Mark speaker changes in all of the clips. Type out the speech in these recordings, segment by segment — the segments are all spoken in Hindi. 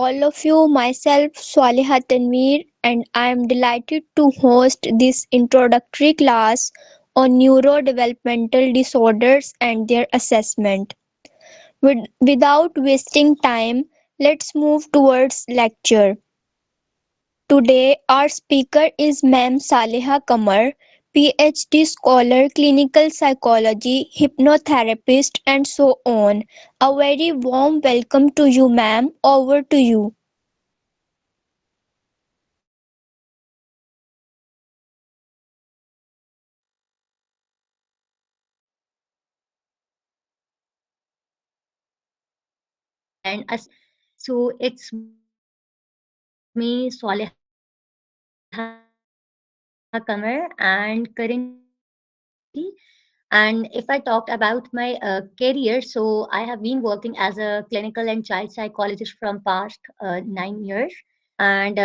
Speaker 1: all of you. Myself, Swaliha Tanveer, and I am delighted to host this introductory class on neurodevelopmental disorders and their assessment. Without wasting time, let's move towards lecture. Today, our speaker is Ma'am Saleha Kamar, PhD scholar, clinical psychology, hypnotherapist, and so on. A very warm welcome to you, ma'am. Over to you.
Speaker 2: So it's me, Swaliha Kamar, and currently, and if I talked about my career, so I have been working as a clinical and child psychologist from past 9 years, and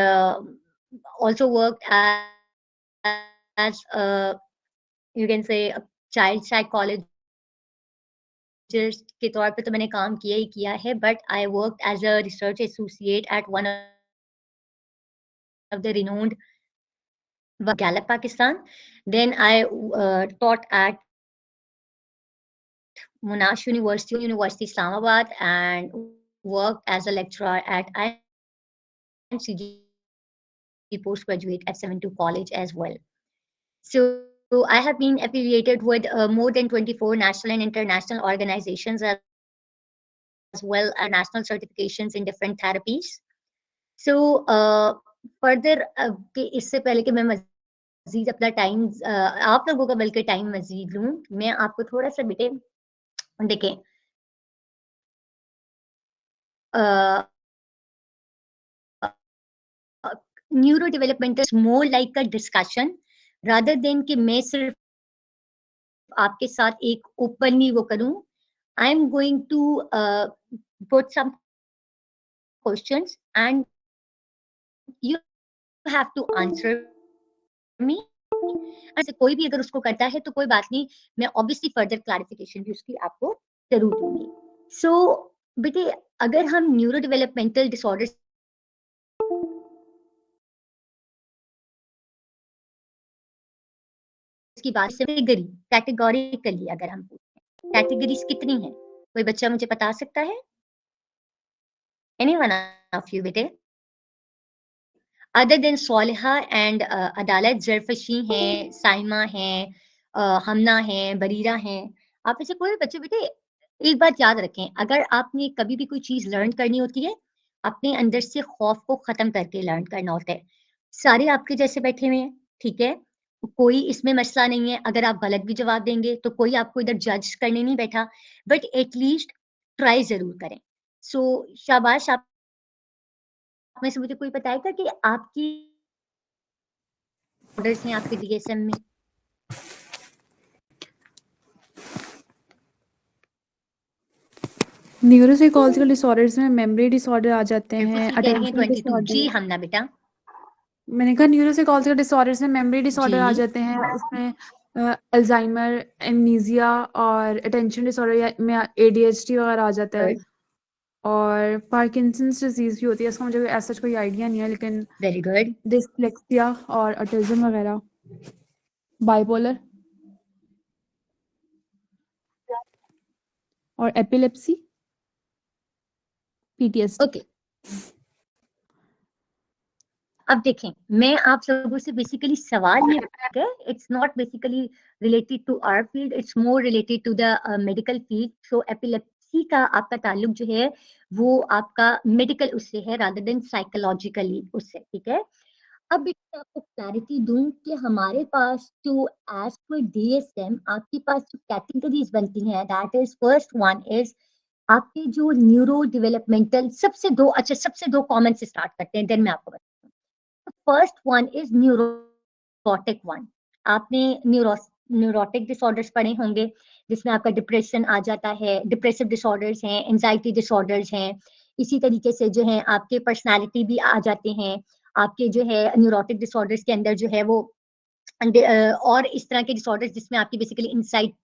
Speaker 2: also worked as you can say a child psychologist के तौर पे तो मैंने काम किया ही किया है, but I worked as a research associate at one of the renowned Gallup, Pakistan. Then I taught at Monash University, Islamabad, and worked as a lecturer at IMCG postgraduate at 72 College as well. So I have been affiliated with more than 24 national and international organizations as well as national certifications in different therapies. So further कि इससे पहले कि मैं मज़ीद अपना टाइम आप लोगों का बल्कि टाइम मज़ीद लूँ, मैं आपको थोड़ा-सा बेटे देखें neurodevelopmental more like a discussion rather than कि मैं सिर्फ आपके साथ एक ओपनली वो करूं. I am going to put some questions and you have to answer me. ऐसे कोई भी अगर उसको करता है तो कोई बात नहीं, मैं ऑब्वियसली फर्दर क्लैरिफिकेशन भी उसकी आपको जरूर दूंगी. सो बेटे अगर हम न्यूरो डेवलपमेंटल डिसऑर्डर्स की बात से कैटेगोरिकली अगर हम पूछें कैटेगरीज कितनी है, कोई बच्चा मुझे बता सकता है? एनीवन ऑफ यू बेटे? अदर देन स्वालिहा एंड अदालत, जरफशी हैं, साइमा हैं, हमना हैं, बरीरा हैं, आप में से कोई बच्चे बेटे एक बात याद रखें, अगर आपने कभी भी कोई चीज लर्न करनी होती है, अपने अंदर से खौफ को खत्म करके लर्न करना होता है. सारे आपके जैसे बैठे हुए हैं, ठीक है, कोई इसमें मसला नहीं है. अगर आप गलत भी जवाब देंगे तो कोई आपको इधर जज करने नहीं बैठा, बट एटलीस्ट ट्राई जरूर करें. सो शाबाश. आप में से मुझे कोई बताएगा कि आपकी ऑर्डर्स हैं आपके डीएसएम में?
Speaker 3: न्यूरोसाइकोलॉजिकल डिसऑर्डर्स में मेमोरी डिसऑर्डर आ जाते
Speaker 2: बिल्कुल
Speaker 3: हैं,
Speaker 2: ठीक कह रही हैं.
Speaker 3: अटेंशन
Speaker 2: 22 जी
Speaker 3: डिसऑर्डर.
Speaker 2: हमना बेटा.
Speaker 3: मैंने कहा न्यूरोसाइकोलॉजिकल डिसऑर्डर्स में मेमोरी डिसऑर्डर आ
Speaker 2: जी
Speaker 3: जाते हैं, उसमें अल्जाइमर, एमनीजिया और अटेंशन डिसऑर्डर में एडीएचडी वगैरह आ जाता है.
Speaker 2: गुड,
Speaker 3: और पार्किंसंस डिजीज भी होती है, इसका मुझे ऐसा कोई आइडिया नहीं है, लेकिन
Speaker 2: वेरी गुड.
Speaker 3: डिसलेक्सिया और ऑटिज्म वगैरह, बाइपोलर और एपिलेप्सी, पीटीएसडी.
Speaker 2: ओके, अब देखें, मैं आप लोगों से बेसिकली सवाल ये है, it's not basically related to our field, it's more related to the medical field. So epilepsy का आपका ताल्लुक जो है वो आपका मेडिकल उससे है रादर देन साइकोलॉजिकली उससे, ठीक है. अब मैं आपको क्लैरिटी दूं कि हमारे पास जो एज पर डीएसएम आपके पास जो कैटेगरीज बनती हैं, that is first one is आपके जो न्यूरो डेवलपमेंटल सबसे दो कॉमन से स्टार्ट करते हैं, देन मैं आपको बताती हूँ. First one is neurotic one. आपने न्यूरोटिक डिसऑर्डर्स पढ़े होंगे जिसमें आपका डिप्रेशन आ जाता है, डिप्रेसिव डिसऑर्डर्स हैं, एंजाइटी डिसऑर्डर्स हैं. इसी तरीके से जो है आपके पर्सनालिटी भी आ जाते हैं, आपके जो है न्यूरोटिक डिसऑर्डर्स के अंदर जो है वो और इस तरह के डिसऑर्डर्स जिसमें आपकी बेसिकली इनसाइट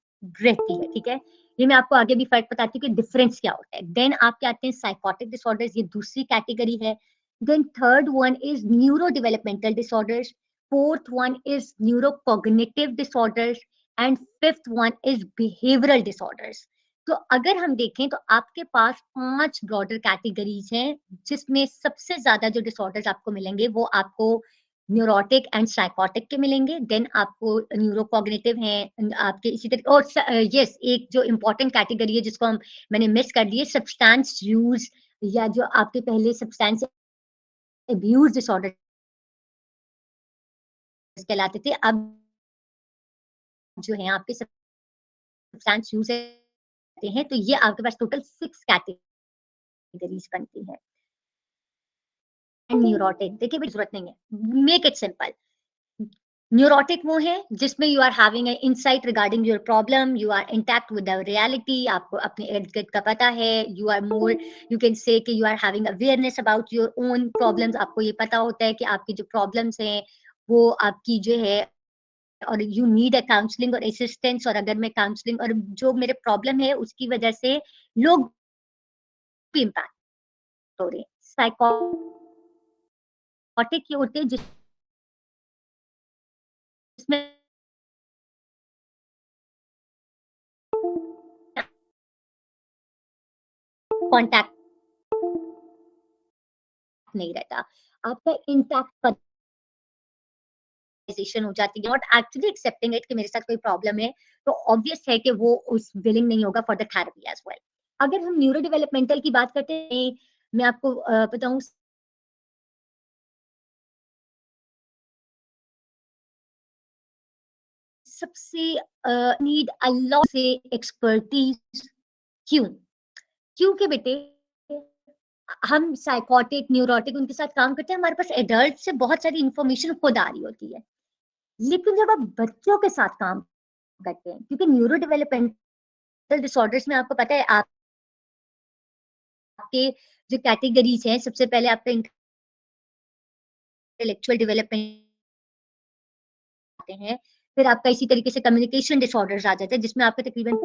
Speaker 2: रहती है, ठीक है. ये मैं आपको आगे भी फर्क बताती हूँ कि डिफरेंस क्या होता है। देन आपके आते हैं साइकोटिक डिसऑर्डर्स, ये दूसरी कैटेगरी है। Then third one is neurodevelopmental disorders, fourth one is neurocognitive disorders and fifth one is behavioural disorders. तो अगर हम देखें तो आपके पास 5 ब्रॉडर कैटेगरीज हैं, जिसमें सबसे ज्यादा जो डिसऑर्डर्स आपको मिलेंगे वो आपको न्यूरोटिक एंड साइकोटिक के मिलेंगे। देन आपको न्यूरोकॉग्निटिव हैं आपके इसी तरह। और यस, एक जो इम्पोर्टेंट कैटेगरी है जिसको मैंने मिस कर दी है, सब्सटेंस यूज या जो आपके पहले सब्सटेंस अब्यूज डिसऑर्डर कहलाते थे, अब जो है आपके सब्सटेंस यूज हैं, तो ये आपके पास टोटल 6 कैटेगरीज बनती है। न्यूरोटिक देखिए भी जरूरत नहीं है, मेक इट सिंपल। न्यूरोटिक वो है जिसमें you are having an insight regarding your problem, you are intact with the reality, आपको अपने इर्द गिर्द का पता है, you are more, you can say कि you are having awareness about your own problems, आपको ये पता होता है कि आपकी जो प्रॉब्लम्स हैं वो आपकी जो है, और यू नीड अ काउंसलिंग और असिस्टेंस, और अगर मैं काउंसलिंग और जो मेरे प्रॉब्लम है उसकी वजह से लोग भी इम्पैक्ट हो रहे हैं। साइकोटिक ये होते हैं जिसमें कॉन्टैक्ट नहीं रहता, आपका इंटैक्ट हो जाती है, नॉट एक्चुअली एक्सेप्टिंग इट कि मेरे साथ कोई प्रॉब्लम है, तो ऑब्वियस है कि वो उस विलिंग नहीं होगा for the therapy as well. अगर हम न्यूरो डेवलपमेंटल की बात करते हैं, मैं आपको बताऊं सबसे नीड अ लॉट से एक्सपर्टीज। क्यों? क्योंकि बेटे हम साइकोटिक न्यूरोटिक उनके साथ काम करते हैं, हमारे पास एडल्ट से बहुत सारी इंफॉर्मेशन खुद आ रही होती है, लेकिन जब आप बच्चों के साथ काम करते हैं, क्योंकि न्यूरो डेवलपमेंटल डिसऑर्डर्स में आपको पता है आपके जो कैटेगरीज हैं, सबसे पहले आपका इंटेलेक्चुअल डेवलपमेंट आते हैं, फिर आपका इसी तरीके से कम्युनिकेशन डिसऑर्डर्स आ जाते हैं, जिसमें आपके तकरीबन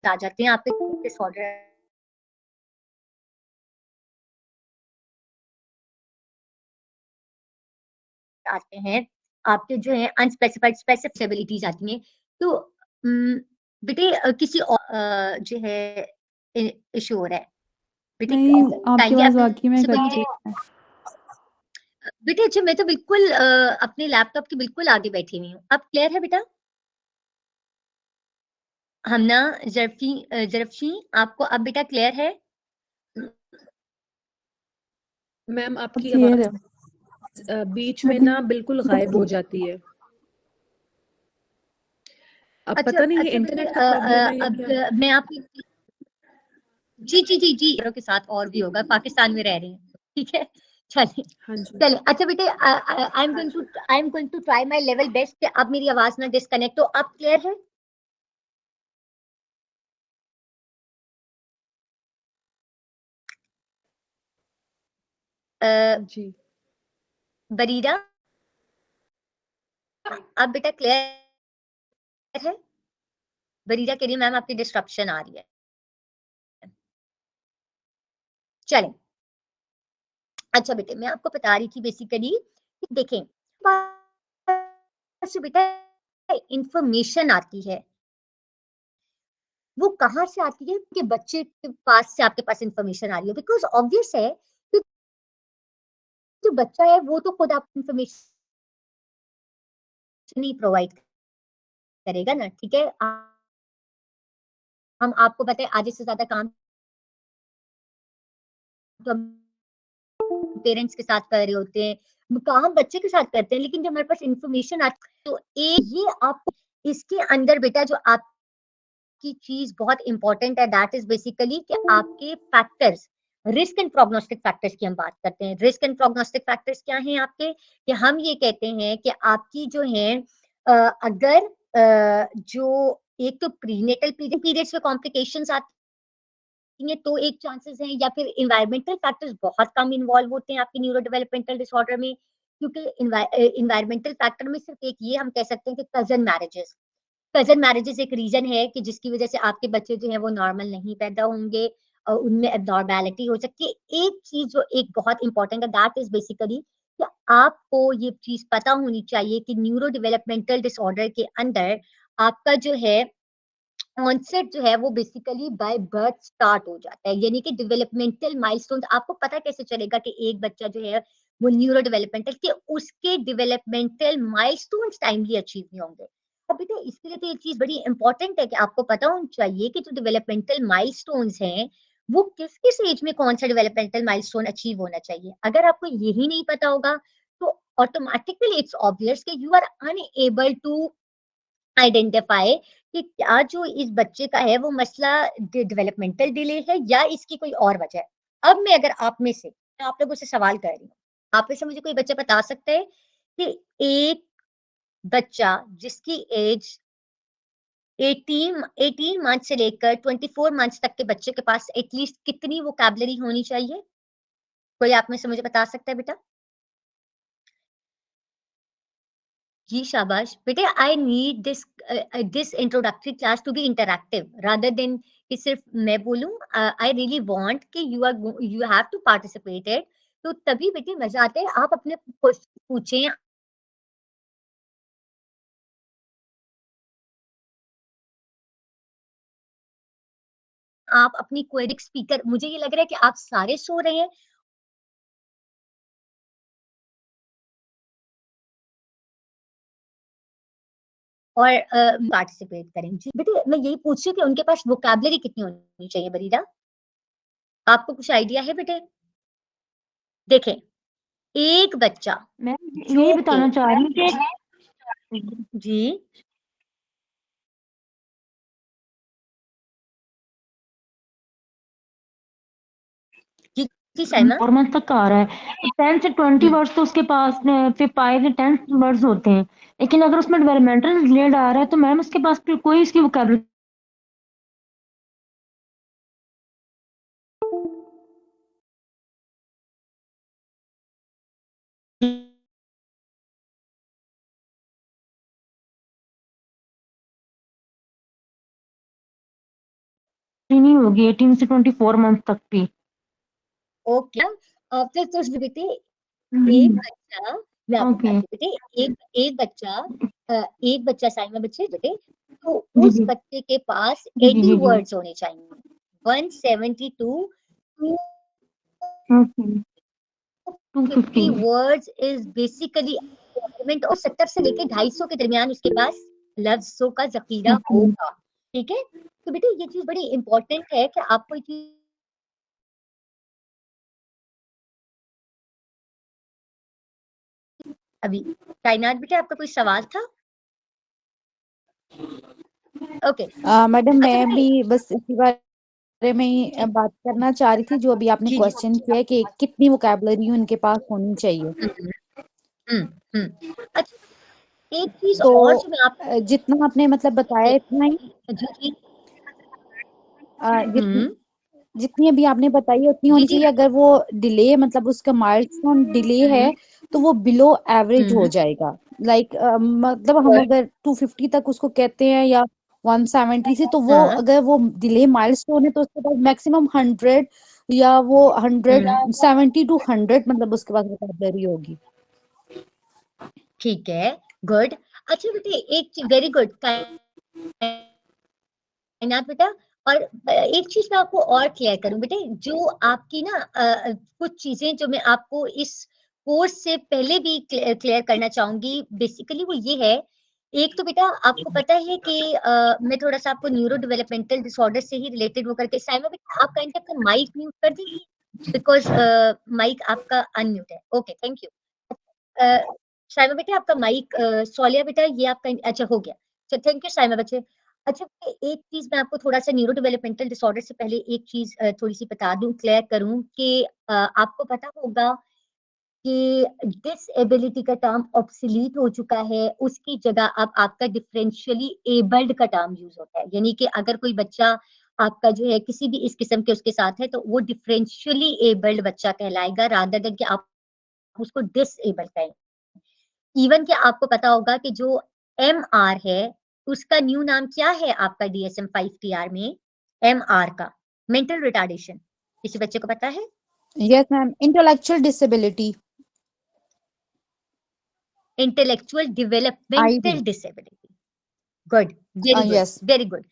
Speaker 2: आ जाते हैं आपके डिसऑर्डर आते हैं, आपके जो है अनस्पेसिफाइड स्पेसिफिक एबिलिटीज आती हैं। तो बेटे किसी और जो है इशू हो रहा है बेटे,
Speaker 3: नहीं, आपकी
Speaker 2: काइंडली
Speaker 3: आवाज
Speaker 2: आप
Speaker 3: वाकई में
Speaker 2: से कोई
Speaker 3: कट
Speaker 2: मुझे
Speaker 3: रही है।
Speaker 2: बेटे, अच्छा मैं तो बिल्कुल अपने लैपटॉप के बिल्कुल आगे बैठी हुई हूँ। अब क्लियर है बेटा? हम ना जरफी आपको अब बेटा क्लियर है?
Speaker 4: मैम आपकी
Speaker 3: क्लियर है।
Speaker 4: आवाज बीच में ना बिल्कुल गायब हो जाती है। अब
Speaker 2: अच्छा
Speaker 4: पता नहीं ये
Speaker 2: अच्छा बेटे,
Speaker 4: इंटरनेट का प्रॉब्लम है या
Speaker 2: अब
Speaker 4: क्या।
Speaker 2: मैं आपकी जी जी जी जी के साथ और भी होगा, पाकिस्तान में रह रहे हैं, ठीक है, चलिए
Speaker 4: हाँ जी
Speaker 2: चलिए। अच्छा बेटे, I am going to try my level best कि अब मेरी आवाज ना डिस्कनेक्ट हो। अब क्लियर है?
Speaker 4: जी
Speaker 2: बरीरा, अब बेटा क्लियर है? बरीरा कह रही है मैम आपकी डिस्ट्रप्शन आ रही है। चलें, अच्छा बेटे मैं आपको बता रही थी बेसिकली, देखें बेटा इंफॉर्मेशन आती है, वो कहाँ से आती है कि बच्चे के पास से आपके पास इंफॉर्मेशन आ रही है, बिकॉज ऑब्वियस है कि जो बच्चा है वो तो खुद आपको इंफॉर्मेशन नहीं प्रोवाइड करेगा ना, ठीक है। हम आपको पता है आधे से ज्यादा काम तो पेरेंट्स के साथ कर रहे होते हैं, काम बच्चे के साथ करते हैं, लेकिन जब हमारे पास इंफॉर्मेशन आती है तो ये आपको इसके अंदर बेटा जो आपकी चीज बहुत इंपॉर्टेंट है, दैट इज बेसिकली कि आपके factors, risk and prognostic factors की हम बात करते हैं। रिस्क एंड प्रोग्नोस्टिक फैक्टर्स क्या हैं आपके, कि हम ये कहते हैं कि आपकी जो है अगर जो एक तो प्रीनेटल पीरियड्स में कॉम्प्लिकेशंस आती हैं तो एक चांसेस हैं, या फिर इन्वायरमेंटल फैक्टर्स बहुत कम इन्वॉल्व होते हैं आपके न्यूरो डेवलपमेंटल डिसऑर्डर में, क्योंकि इन्वायरमेंटल फैक्टर में सिर्फ एक ये हम कह सकते हैं कि कजन मैरिजेस, कजन मैरिजेस एक रीजन है कि जिसकी वजह से आपके बच्चे जो है वो नॉर्मल नहीं पैदा होंगे और उनमें एब्नॉर्मैलिटी हो सकती है। एक चीज जो एक बहुत इंपॉर्टेंट है दैट इज बेसिकली कि आपको ये चीज पता होनी चाहिए कि न्यूरो डेवलपमेंटल डिसऑर्डर के अंदर आपका जो है ऑनसेट जो है वो बेसिकली बाय बर्थ स्टार्ट हो जाता है, यानी कि डेवलपमेंटल माइलस्टोन आपको पता कैसे चलेगा कि एक बच्चा जो है वो न्यूरो डेवलपमेंटल के उसके डेवलपमेंटल माइलस्टोन टाइमली अचीव नहीं होंगे। अब बेटा इसके लिए तो ये चीज बड़ी इंपॉर्टेंट है कि आपको पता होना चाहिए कि जो डेवलपमेंटल माइलस्टोन्स हैं वो किस किस एज में कौन सा डेवलपमेंटल माइलस्टोन अचीव होना चाहिए। अगर आपको यही नहीं पता होगा तो ऑटोमेटिकली इट्स ऑब्वियस कि you are unable to identify कि क्या जो इस बच्चे का है वो मसला डेवलपमेंटल डिले है या इसकी कोई और वजह है। अब मैं अगर मैं आप लोगों से सवाल कर रही हूँ, आप में से मुझे कोई बच्चा बता सकते हैं कि एक बच्चा जिसकी एज 18 मंथ से लेकर 24 मंथ तक के बच्चे के पास एटलीस्ट कितनी वोकैबुलरी होनी चाहिए? कोई आप में से मुझे बता सकता है बेटा? जी शाबाश बेटे। I need this introductory class to be interactive rather than कि सिर्फ मैं बोलूं। आई रियली वांट कि यू हैव टू पार्टिसिपेटेड, तो तभी बेटे मजा आता है। आप अपने क्वेश्चन पूछें, आप अपनी क्वेरी स्पीकर, मुझे ये लग रहा है कि आप सारे सो रहे हैं और पार्टिसिपेट करें। जी बेटे मैं यही पूछ रही हूँ कि उनके पास वोकैबुलरी कितनी होनी चाहिए बरीदा? आपको कुछ आइडिया है बेटे? देखें एक बच्चा
Speaker 5: मैं
Speaker 2: जो
Speaker 5: यही बताना
Speaker 2: कि
Speaker 5: चाह रही हूँ कि
Speaker 2: जी जी जी साइमा
Speaker 5: 4 मंथ तक का आ रहा है, 10 से 20 वर्ड्स तो उसके पास फिर 5 या 10 वर्ड्स होते हैं, लेकिन अगर उसमें डेवलपमेंटल रिलेटेड आ रहा है तो मैम उसके पास फिर कोई इसकी वोकैबुलरी नहीं होगी 18 से 24 मंथ तक भी।
Speaker 2: ओके। फिर तो बेटे एक बच्चा, मैं आपको
Speaker 5: ओके
Speaker 2: बताती हूँ बेटे, एक बच्चा साइमा बच्चे बेटे, तो
Speaker 5: जी
Speaker 2: उस
Speaker 5: जी
Speaker 2: बच्चे के पास
Speaker 5: जी जी
Speaker 2: 80
Speaker 5: जी जी
Speaker 2: वर्ड्स होने चाहिए। 172 to
Speaker 5: okay
Speaker 2: 50
Speaker 5: 250
Speaker 2: words is basically complement, और 70 से लेके 250 के दरमियान उसके पास लफ्जों का जखीरा
Speaker 5: ओके
Speaker 2: होगा। ठीक है, तो बेटे ये चीज बड़ी इंपॉर्टेंट है कि आपको ये चीज अभी कायनात बेटे आपका कोई सवाल था? ओके
Speaker 6: मैडम
Speaker 2: अच्छा
Speaker 6: मैं
Speaker 2: बेटे।
Speaker 6: भी बस इसी बारे में ही
Speaker 2: जी
Speaker 6: बात करना चाह रही थी जो अभी आपने
Speaker 2: जी जी
Speaker 6: क्वेश्चन किया है कि कितनी वोकैबुलरी उनके पास होनी चाहिए।
Speaker 2: हम्म अच्छा एक चीज
Speaker 6: तो
Speaker 2: और जो मैं आप
Speaker 6: जितना आपने मतलब बताया इतना ही
Speaker 2: जी जी
Speaker 6: जितनी
Speaker 2: हम्म
Speaker 6: जितनी अभी आपने बताई है उतनी
Speaker 2: जी
Speaker 6: होनी
Speaker 2: जी
Speaker 6: चाहिए। अगर वो डिले मतलब उसका माइलस्टोन डिले है तो वो बिलो एवरेज हो
Speaker 2: हम्म
Speaker 6: जाएगा। लाइक मतलब हम अगर 250 तक उसको कहते हैं या 170 से, तो वो
Speaker 2: हाँ
Speaker 6: अगर वो डिले माइलस्टोन है तो उसके पास मैक्सिमम 100 या वो 170 to 100 मतलब उसके पास वोकैबुलरी होगी।
Speaker 2: ठीक है गुड। अच्छा बेटे एक चीज वेरी गुड कायनात बेटा। और एक चीज मैं आपको और क्लियर करूं बेटे, जो आपकी ना कुछ चीजें जो मैं आपको इस कोर्स से पहले भी क्लियर करना चाहूंगी बेसिकली वो ये है। एक तो बेटा आपको पता है कि मैं थोड़ा सा आपको न्यूरो डेवलपमेंटल डिसऑर्डर से ही रिलेटेड वो करके, साइमा बेटा आप कहीं अपना माइक म्यूट कर दीजिए बिकॉज माइक आपका अनम्यूट है। Okay thank you. साइमा बेटा आपका माइक, सोलिया बेटा ये आपका अच्छा हो गया। अच्छा थैंक यू साइमा बच्चे। अच्छा एक चीज मैं आपको थोड़ा सा न्यूरो डेवलपमेंटल डिसऑर्डर से पहले एक चीज थोड़ी सी बता दूं, क्लियर करूं कि आपको पता होगा कि डिसएबिलिटी का टर्म ऑब्सोलीट हो चुका है, उसकी जगह अब आपका डिफरेंशियली एबल्ड का टर्म यूज होता है। यानी कि अगर कोई बच्चा आपका जो है किसी भी इस किस्म के उसके साथ है तो वो डिफरेंशियली एबल्ड बच्चा कहलाएगा रादर देन कि आप उसको डिसेबल कहें। इवन कि आपको पता होगा कि जो एम आर है उसका न्यू नाम क्या है आपका DSM-5 में MR का, मेंटल रिटार्डेशन? किसी बच्चे को पता है?
Speaker 6: Yes ma'am, intellectual disability,
Speaker 2: intellectual developmental
Speaker 6: ID.
Speaker 2: Disability. Good, very good,
Speaker 6: Yes.
Speaker 2: Very good.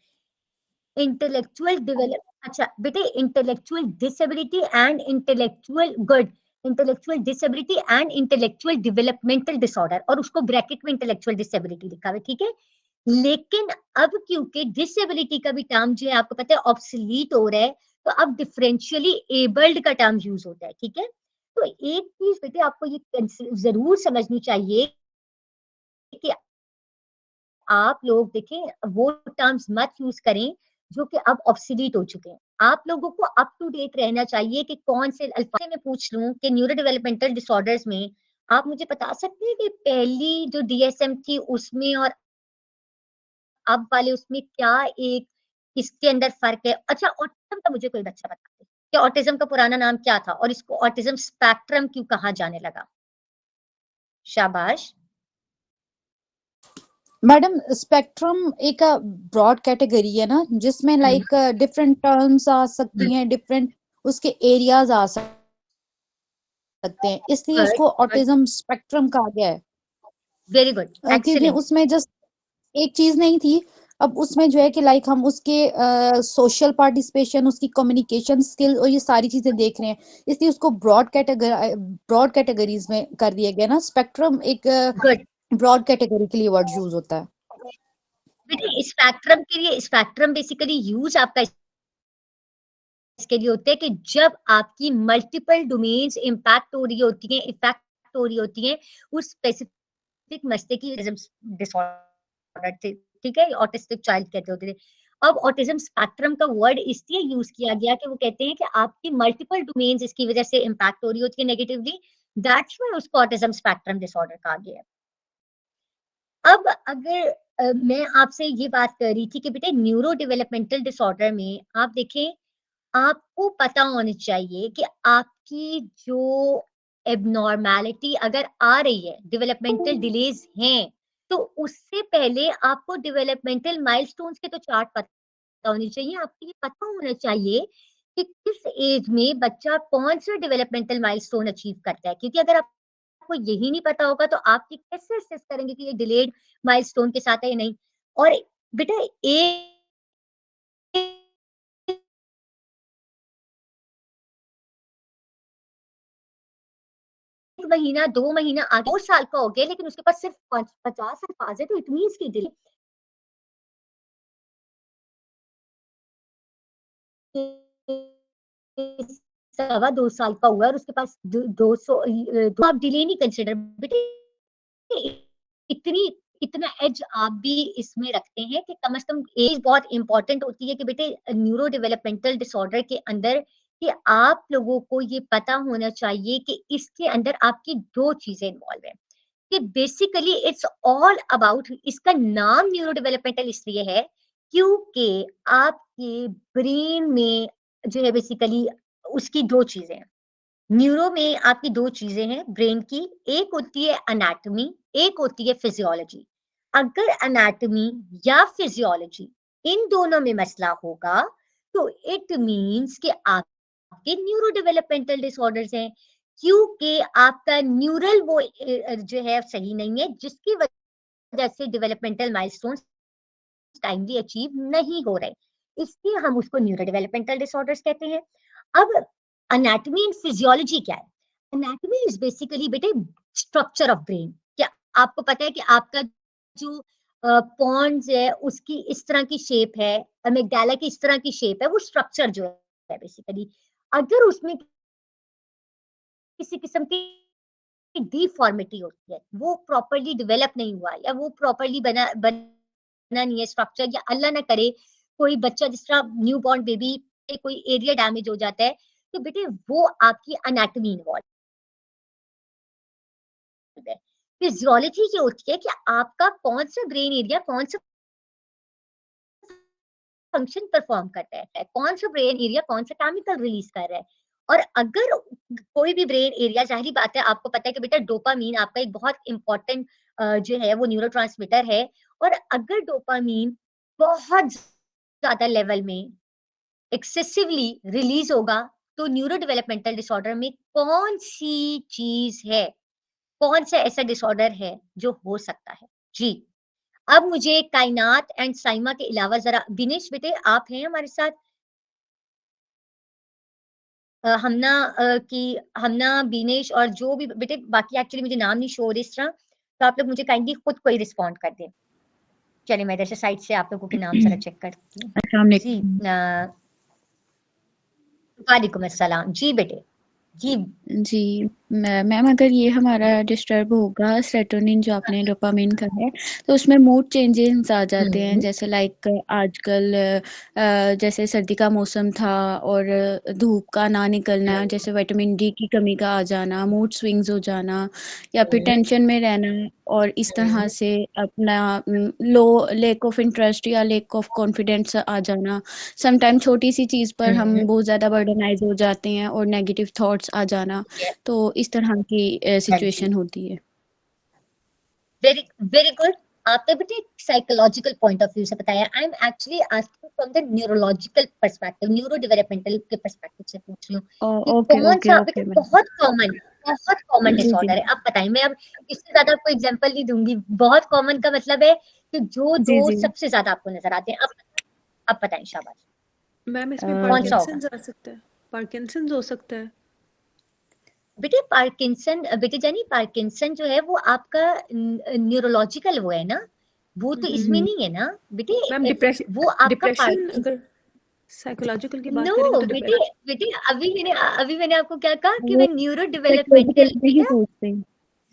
Speaker 2: Intellectual develop, अच्छा बेटे, intellectual disability and intellectual, good, intellectual disability and intellectual developmental disorder, और उसको ब्रैकेट में इंटेलेक्चुअल डिसेबिलिटी लिखा हुआ है, ठीक है। लेकिन अब क्योंकि डिसेबिलिटी का भी टर्म जो है आपको पता है ऑब्सोलीट हो रहा है, तो अब डिफरेंशियली एबल्ड का टर्म यूज होता है, ठीक है। तो एक चीज बेटे आपको ये जरूर समझनी चाहिए कि आप लोग देखें वो टर्म्स मत यूज करें जो कि अब ऑब्सोलीट हो चुके हैं। आप लोगों को अप टू डेट रहना चाहिए कि कौन से अल्फाज में पूछ लूं कि न्यूरो डेवलपमेंटल डिसऑर्डर्स में आप मुझे बता सकते हैं कि पहली जो DSM थी उसमें और अब वाले उसमें क्या एक इसके अंदर फर्क है? अच्छा, ऑटिज्म का मुझे कोई बच्चा बता दे कि ऑटिज्म का पुराना नाम क्या था और इसको ऑटिज्म स्पेक्ट्रम क्यों कहा जाने लगा? शाबाश।
Speaker 6: मैडम, स्पेक्ट्रम एक ब्रॉड कैटेगरी है ना, जिसमें लाइक डिफरेंट टर्म्स आ सकती हैं, डिफरेंट उसके एरियाज आ सकते हैं, इसलिए उसको ऑटिज्म स्पेक्ट्रम कहा गया है।
Speaker 2: वेरी गुड,
Speaker 6: क्योंकि
Speaker 2: एक्सीलेंट।
Speaker 6: उसमें जस्ट एक चीज नहीं थी, अब उसमें जो है कि लाइक हम उसके सोशल पार्टिसिपेशन, उसकी कम्युनिकेशन स्किल और ये सारी चीजें देख रहे हैं, इसलिए उसको ब्रॉड कैटेगरीज में कर दिया गया ना। स्पेक्ट्रम एक
Speaker 2: गुड
Speaker 6: ब्रॉड कैटेगरी के लिए वर्ड यूज होता है।
Speaker 2: बेटे, स्पेक्ट्रम के लिए, स्पेक्ट्रम बेसिकली यूज आपका इसके लिए होता है कि जब आपकी मल्टीपल डोमेन्स इंपैक्ट हो रही होती हैं, इफेक्ट हो रही होती हैं उस स्पेसिफिक मस्तिष्क डिसऑर्डर से, ठीक है, ऑटिस्टिक चाइल्ड कहते होते थे। अब ऑटिज्म स्पेक्ट्रम का वर्ड इसलिए यूज किया गया कि वो कहते हैं कि आपकी मल्टीपल डोमेन्स इसकी वजह से इंपैक्ट हो रही होती है नेगेटिवली, दैट्स व्हाई उसको ऑटिज्म स्पेक्ट्रम डिसऑर्डर कहा गया है। अब अगर मैं आपसे ये बात कर रही थी कि बेटे न्यूरो डेवलपमेंटल डिसऑर्डर में आप देखें, आपको पता होना चाहिए कि आपकी जो एबनॉर्मैलिटी अगर आ रही है, डेवलपमेंटल डिलेज हैं, तो उससे पहले आपको डेवलपमेंटल माइलस्टोन्स के तो चार्ट पता होनी चाहिए। आपको ये पता होना चाहिए कि किस एज में बच्चा कौन सा डेवलपमेंटल माइलस्टोन अचीव करता है, क्योंकि अगर आपको यही नहीं पता होगा तो आप ये कैसे असेस करेंगे कि ये डिलेड माइलस्टोन के साथ है या नहीं। और बेटा एक महीना 2 महीना आगे 2 साल का हो गया लेकिन उसके पास सिर्फ 50 अल्फाज है, तो इट मींस कि डिले 2.25 साल का हुआ और उसके पास 200, तो आप डिले नहीं कंसिडर बेटे। इतनी इतना एज आप भी इसमें रखते हैं कि कम से कम एज बहुत इंपॉर्टेंट होती है कि बेटे न्यूरो डेवलपमेंटल डिसऑर्डर के अंदर कि आप लोगों को ये पता होना चाहिए कि इसके अंदर आपकी 2 चीजें इन्वॉल्व है कि बेसिकली इट्स ऑल अबाउट, इसका नाम न्यूरो डेवलपमेंटल इसलिए है क्योंकि आपके ब्रेन में जो है बेसिकली उसकी 2 चीजें हैं। न्यूरो में आपकी 2 चीजें हैं ब्रेन की, एक होती है एनाटॉमी, एक होती है फिजियोलॉजी। अगर एनाटॉमी या फिजियोलॉजी इन दोनों में मसला होगा तो इट मींस कि आपके न्यूरो डेवलपमेंटल डिसऑर्डर्स हैं, क्योंकि आपका न्यूरल वो जो है सही नहीं है जिसकी वजह से डेवलपमेंटल माइलस्टोन्स टाइमली अचीव नहीं हो रहे, इसलिए हम उसको न्यूरो डेवलपमेंटल डिसऑर्डर्स कहते हैं। अब एनाटॉमी एंड फिजियोलॉजी क्या है? एनाटॉमी इज बेसिकली बेटे स्ट्रक्चर ऑफ ब्रेन। क्या आपको पता है कि आपका जो पॉन्स है उसकी इस तरह की शेप है, अमिगडाला की इस तरह की शेप है, वो स्ट्रक्चर जो है बेसिकली अगर उसमें किसी किस्म की डिफॉर्मिटी होती है, वो प्रॉपर्ली डेवलप नहीं हुआ या वो प्रॉपर्ली बना नहीं है स्ट्रक्चर, या अल्लाह ना करे कोई बच्चा जिस तरह न्यू बॉर्न बेबी कोई एरिया डैमेज हो जाता है, तो बेटे वो आपकी एनाटॉमी इन्वॉल्व है। फिजियोलॉजी ये होती है कि आपका कौन सा ब्रेन एरिया कौन सा फंक्शन परफॉर्म करता है, कौन सा ब्रेन एरिया कौन सा केमिकल रिलीज कर रहा है। और अगर कोई भी ब्रेन एरिया, जाहिर बात है आपको पता है कि बेटा डोपामीन आपका एक बहुत इंपॉर्टेंट जो है वो न्यूरोट्रांसमीटर है, और अगर डोपामीन बहुत ज्यादा लेवल में एक्सेसिवली रिलीज होगा तो न्यूरो डेवलपमेंटल डिसऑर्डर में कौन सी चीज है, कौन सा ऐसा डिसऑर्डर है जो हो सकता है? जी अब मुझे कायनात एंड साइमा के अलावा जरा दिनेश बेटे आप हैं हमारे साथ, हमना बीनेश और जो भी बेटे बाकी एक्चुअली मुझे नाम नहीं शो हो रही इस तरह, तो आप लोग मुझे काइंडली खुद कोई रिस्पॉन्ड कर दें। चलिए मैं इधर से साइड से आप लोगों के नाम जरा चेक करती हूँ।
Speaker 6: अस्सलाम
Speaker 2: जी
Speaker 6: वालेकुम।
Speaker 2: वालेकुम अस्सलाम। जी बेटे जी
Speaker 6: जी मैम, अगर ये हमारा डिस्टर्ब होगा सेरोटोनिन जो आपने डोपामिन का है, तो उसमें मूड चेंजेस आ जाते हैं, जैसे लाइक आजकल जैसे सर्दी का मौसम था और धूप का ना निकलना, जैसे विटामिन डी की कमी का आ जाना, मूड स्विंग्स हो जाना, या फिर टेंशन में रहना, और इस तरह से अपना लो लैक ऑफ इंटरेस्ट या लैक ऑफ कॉन्फिडेंस आ जाना। समटाइम छोटी सी चीज़ पर हम बहुत ज़्यादा बर्डनाइज हो जाते हैं और नेगेटिव थॉट्स आ जाना, तो इस तरह की सिचुएशन होती है।
Speaker 2: Very very good. आपने बेटे साइकोलॉजिकल पॉइंट ऑफ व्यू से बताया। I am actually asking from the neurological perspective, neuro developmental के पर्सपेक्टिव से पूछ रही हूँ कि
Speaker 6: ओके
Speaker 2: कौन
Speaker 6: ओके
Speaker 2: सा
Speaker 6: ओके
Speaker 2: बेटे
Speaker 6: मैम।
Speaker 2: बहुत कॉमन
Speaker 6: जी जी
Speaker 2: डिसऑर्डर है। आप बताइए, मैं अब इससे ज्यादा आपको एग्जांपल नहीं दूंगी। बहुत कॉमन का मतलब है कि जो
Speaker 6: जी
Speaker 2: दो
Speaker 6: जी
Speaker 2: सबसे ज्यादा आपको नजर आते हैं। अब बताएं शाबाश,
Speaker 4: मैम इसमें
Speaker 2: कौन सा होगा?
Speaker 4: पार्किंसंस आ सकता है, पार्किंसंस हो सकता है।
Speaker 2: बेटे पार्किंसन, बेटे जानी पार्किंसन जो है वो आपका न्यूरोलॉजिकल वो है ना, वो तो इसमें नहीं है ना बेटे।
Speaker 4: मैम डिप्रेशन,
Speaker 2: वो आपका
Speaker 4: डिप्रेशन अगर साइकोलॉजिकल की बात करेंगे
Speaker 2: नो
Speaker 4: तो
Speaker 2: बेटे,
Speaker 4: डिप्रेशन।
Speaker 2: बेटे अभी मैंने आपको क्या कहा कि
Speaker 6: वो
Speaker 2: मैं न्यूरो
Speaker 6: साइकोलॉजिकल
Speaker 2: डेवलपमेंटल
Speaker 6: में ही
Speaker 2: बेटा
Speaker 6: पूछते हैं।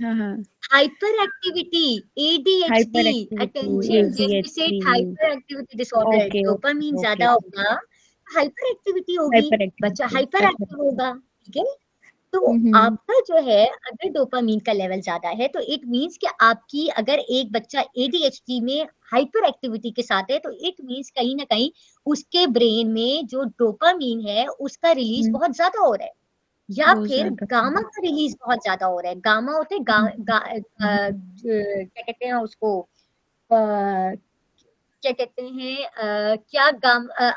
Speaker 6: हाँ हाँ।
Speaker 2: Hyper activity,
Speaker 6: hyper
Speaker 2: ADHD,
Speaker 6: activity,
Speaker 2: attention deficit
Speaker 6: ADHD।
Speaker 2: Hyper activity disorder,
Speaker 6: okay
Speaker 2: dopamine
Speaker 6: okay
Speaker 2: ज्यादा
Speaker 6: ओके।
Speaker 2: होगा, हाइपर एक्टिविटी होगी,
Speaker 6: हाइपर
Speaker 2: बच्चा
Speaker 6: एक्टिविटी,
Speaker 2: हाइपर
Speaker 6: अच्छा।
Speaker 2: एक्टिव होगा। ठीक है, तो
Speaker 6: हम्म।
Speaker 2: आपका जो है अगर डोपामीन का लेवल ज्यादा है तो इट मींस कि आपकी, अगर एक बच्चा ADHD में हाइपर एक्टिविटी के साथ है तो इट मींस कहीं ना कहीं उसके ब्रेन में जो डोपामीन है उसका रिलीज बहुत ज्यादा हो रहा है, या
Speaker 6: बहुत
Speaker 2: फिर
Speaker 6: ज्यादा।
Speaker 2: गामा का रिलीज बहुत ज्यादा हो रहा है। गामा होते हैं क्या कहते हैं उसको, क्या कहते हैं, क्या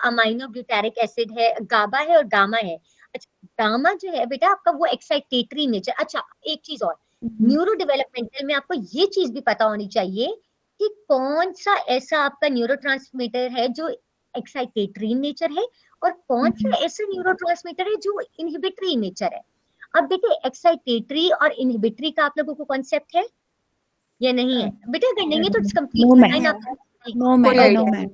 Speaker 2: अमाइनो ब्यूटारिक एसिड है, गाबा है और गामा है। अच्छा, गामा जो है बेटा आपका वो एक्साइटेटरी नेचर। अच्छा एक चीज और, न्यूरो डेवलपमेंटल में आपको ये चीज भी पता होनी चाहिए कि कौन सा ऐसा आपका न्यूरोट्रांसमीटर है जो एक्साइटेटरी नेचर है और कौन सा ऐसा न्यूरोट्रांसमीटर है जो इनहिबिटरी नेचर है। अब देखिए एक्साइटेटरी और इनहिबिटरी का आप लोगों को कॉन्सेप्ट है या नहीं है बेटा? अगर नहीं है तो कंप्लीट
Speaker 6: नो
Speaker 2: बताएं
Speaker 6: मैम,
Speaker 2: आप।
Speaker 6: नो
Speaker 3: कोई
Speaker 6: ma'am, no
Speaker 3: idea
Speaker 6: ma'am,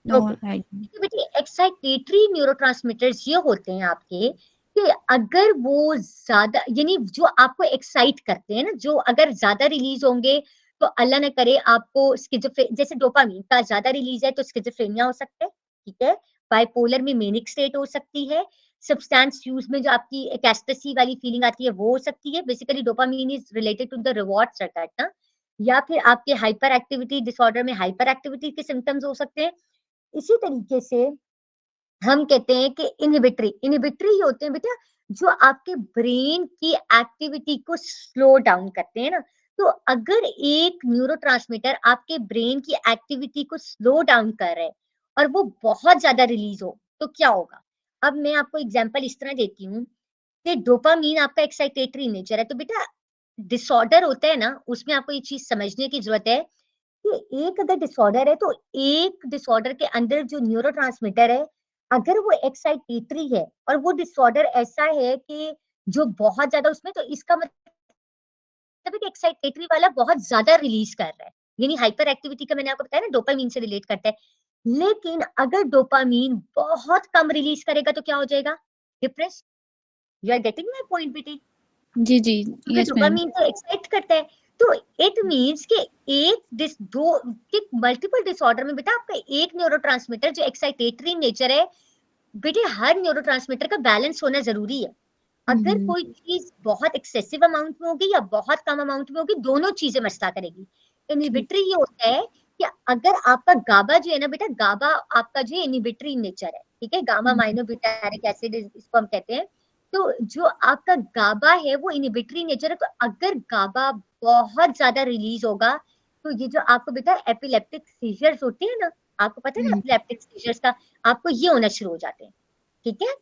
Speaker 6: no
Speaker 2: okay,
Speaker 6: idea.
Speaker 2: बेटे एक्साइटेटरी न्यूरोट्रांसमीटर्स ये होते हैं आपके कि अगर वो ज्यादा, यानी जो आपको एक्साइट करते हैं ना, जो अगर ज्यादा रिलीज होंगे तो अल्लाह न करे आपको जैसे डोपामीन का ज्यादा रिलीज है तो स्किज़ोफ्रेनिया हो सकता है। ठीक है, बाइपोलर में मेनिक स्टेट हो सकती है, सब्सटेंस यूज में जो आपकी एक एस्टेसी वाली फीलिंग आती है वो हो सकती है। Basically dopamine is related to the reward circuit ना, या फिर आपके हाइपर एक्टिविटी डिसऑर्डर में हाइपर एक्टिविटी के सिम्टम्स हो सकते हैं। इसी तरीके से हम कहते हैं कि इनहिबिटरी, इनहिबिटरी होते हैं बेटा जो आपके ब्रेन की एक्टिविटी को स्लो डाउन करते हैं ना। तो अगर एक न्यूरोट्रांसमीटर आपके ब्रेन की एक्टिविटी को स्लो डाउन कर रहा है और वो बहुत ज्यादा रिलीज हो तो क्या होगा? अब मैं आपको एग्जांपल इस तरह देती हूँ कि डोपामीन आपका एक्साइटेटरी नेचर है, तो बेटा डिसऑर्डर होता है ना, उसमें आपको ये चीज समझने की जरूरत है कि एक अगर डिसऑर्डर है तो एक डिसऑर्डर के अंदर जो न्यूरोट्रांसमीटर है अगर वो एक्साइटेटरी है और वो डिसऑर्डर ऐसा है कि जो बहुत ज्यादा उसमें, तो इसका मतलब है कि एक्साइटेटरी वाला बहुत ज्यादा रिलीज कर रहा है, यानी हाइपर एक्टिविटी का मैंने आपको बताया ना डोपामीन से रिलेट करता है। लेकिन अगर डोपामीन बहुत कम रिलीज करेगा तो क्या हो जाएगा? Depress. You are getting my point बेटी?
Speaker 6: जी जी,
Speaker 2: क्योंकि
Speaker 6: यस मैम।
Speaker 2: डोपामीन तो एक्साइट करता है, तो इट मींस कि मल्टीपल डिसऑर्डर में बेटा आपका एक न्यूरोट्रांसमीटर जो एक्साइटेटरी नेचर है, बेटे हर न्यूरोट्रांसमीटर का बैलेंस होना जरूरी है। अगर कोई चीज बहुत एक्सेसिव अमाउंट में होगी या बहुत कम अमाउंट में होगी, दोनों चीजें मसला करेगी। इनहिबिटरी ये होता है कि अगर आपका गाबा जो है ना बेटा, गाबा आपका जो इनहिबिटरी नेचर है, ठीक है, गामा माइनोब्यूटारिक एसिड इसको हम कहते हैं। तो जो आपका गाबा है वो इनहिबिटरी नेचर है, तो अगर गाबा बहुत ज्यादा रिलीज होगा तो ये जो आपको बेटा एपिलेप्टिक सीजर्स होते हैं ना, आपको पता है ना एपिलेप्टिक सीजर्स का, आपको ये होना शुरू हो जाते हैं, ठीक है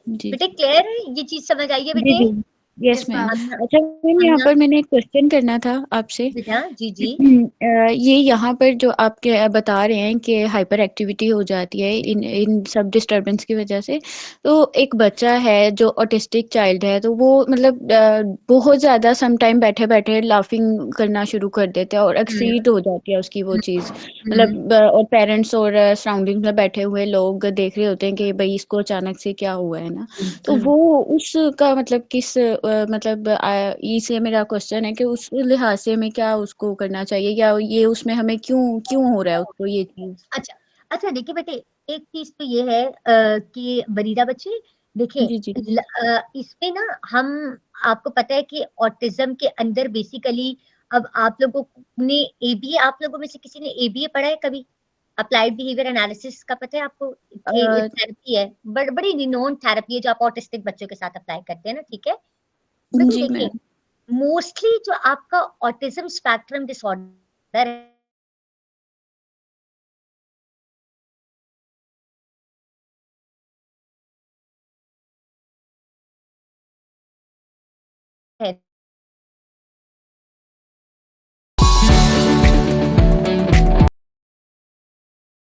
Speaker 6: जी
Speaker 2: बेटे? क्लियर है ये चीज, समझ आई है
Speaker 6: जी
Speaker 2: बेटे?
Speaker 6: जी यस मैम।
Speaker 2: हमना
Speaker 6: अच्छा मैम, यहाँ पर मैंने एक क्वेश्चन करना था आपसे।
Speaker 2: बेटा जी जी
Speaker 6: ये यहाँ पर जो आपके बता रहे हैं कि हाइपर एक्टिविटी हो जाती है इन सब डिस्टरबेंस की वजह से, तो एक बच्चा है जो ऑटिस्टिक चाइल्ड है, तो वो मतलब बहुत ज़्यादा सम टाइम बैठे बैठे लाफिंग करना शुरू कर देते हैं और एक्सीड हो जाती है उसकी वो चीज़, मतलब और पेरेंट्स और सराउंडिंग में बैठे हुए लोग देख रहे होते हैं कि भाई इसको अचानक से क्या हुआ है ना। तो वो उसका मतलब किस मतलब इसे मेरा क्वेश्चन है कि उस लिहाज से हमें क्या उसको करना चाहिए, या ये उसमें हमें क्यों क्यों हो रहा है उसको ये चीज।
Speaker 2: अच्छा अच्छा देखिए बेटे, एक चीज तो ये है कि बरीदा बच्चे देखिए,
Speaker 6: जी जी
Speaker 2: इसमें ना हम, आपको पता है कि ऑटिज्म के अंदर बेसिकली, अब आप लोगों ने एबीए, आप लोगों में से किसी ने एबीए पढ़ा है कभी? अप्लाइड बिहेवियर एनालिसिस का पता है आपको? थेरेपी है, बड़ी रिनोन थेरेपी है जो आप ऑटिस्टिक बच्चों के साथ अप्लाई करते हैं ना, ठीक है बेटे?
Speaker 6: जी
Speaker 2: देखिए
Speaker 6: मैम।
Speaker 2: मोस्टली जो आपका ऑटिज्म स्पेक्ट्रम डिसऑर्डर है